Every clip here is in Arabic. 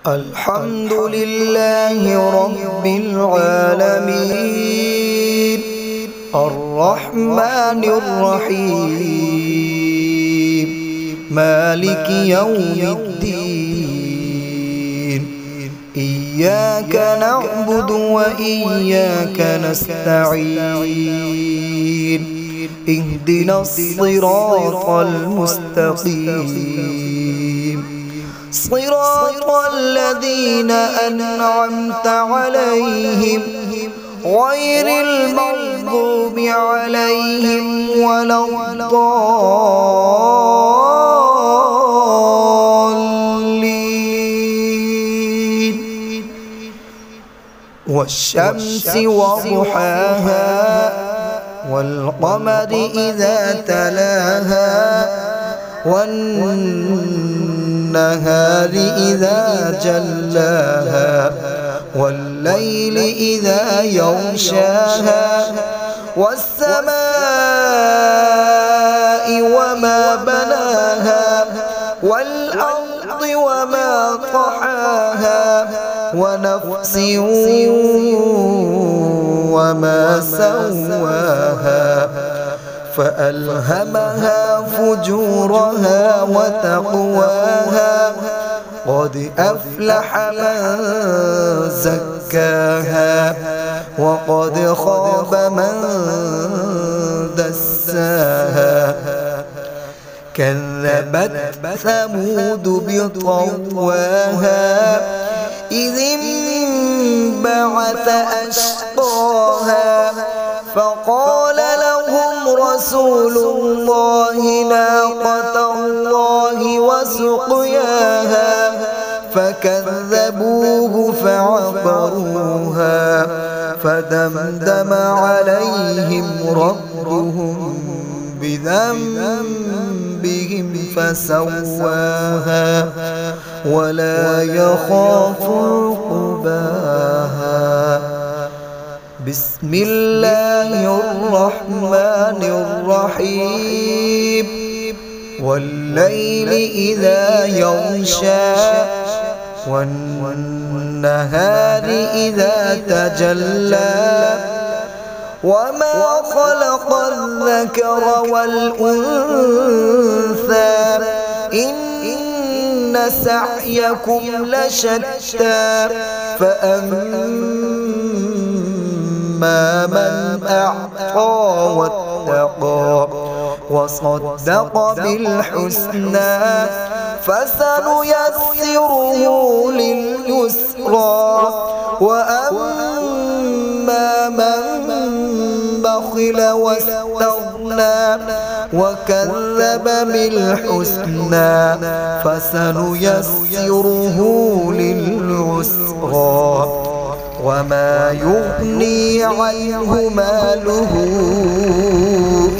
الحمد لله رب العالمين الرحمن الرحيم مالك يوم الدين إياك نعبد وإياك نستعين اهدنا الصراط المستقيم صراط الذين أنعمت عليهم غير المغضوب عليهم ولا الضالين والشمس وضحاها والقمر إذا تلاها والنهار إذا جلاها والليل إذا يغشاها والسماء وما بناها والأرض وما طحاها ونفس وما سواها فألهمها فجورها وتقواها قد أفلح من زكاها وقد خاب من دساها كذبت ثمود بطغواها إذ انبعث أشقاها فقال لهم رسول الله ناقة الله وسقياها فكذبوه فعقروها فدمدم عليهم ربهم بذنبهم فسواها ولا يخاف عقباها بسم الله الرحمن الرحيم والليل إذا يغشى والنهار إذا تجلى وما خلق الذكر والأنثى إن سعيكم لشتى فأما من أعطى واتقى وصدق بالحسنى فسنيسره لليسرى وأما من بخل واستغنى وكذب بالحسنى فسنيسره للعسرى وما يغني عنه ماله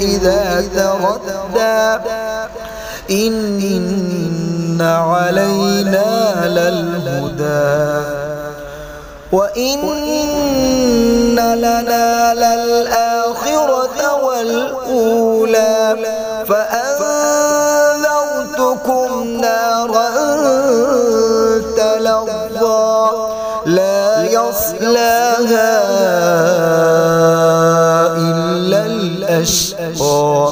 إذا تردى إن علينا للهدى وإن لنا للآخرة والأولى فأنذرتكم نارا تلظى لا يصلاها إلا الأشقى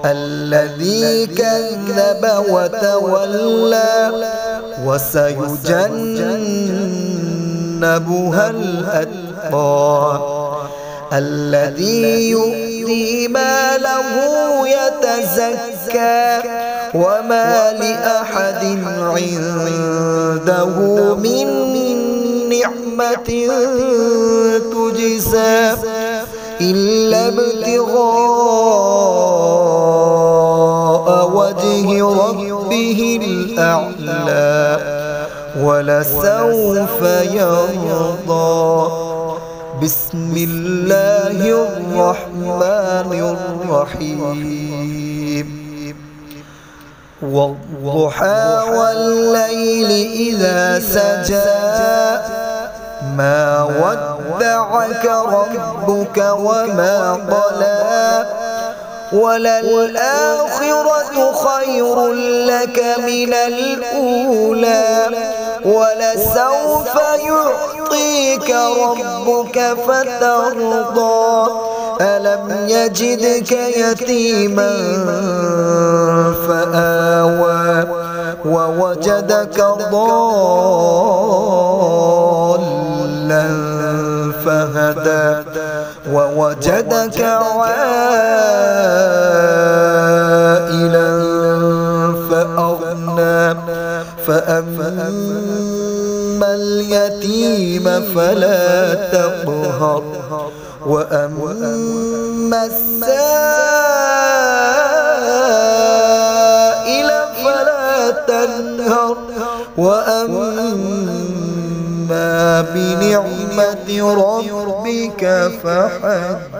الذي كذب وتولى وسيجنبها الأتقى الذي يؤتي ماله يتزكى وما لأحد عنده من نعمة تجزى إلا ابتغاء وجه ربه الأعلى ولسوف يرضى بسم الله الرحمن الرحيم والضحى والليل إذا سجى ما ودعك ربك وما قلى وللآخرة خير لك من الأولى ولسوف يعطيك ربك فترضى ألم يجدك يتيما فآوى ووجدك ضالا فهدى ووجدك عائلا فأغنى فأما اليتيم فلا تقهر وأما السائل فلا تنهر وأما بنعمة ربك فحدث.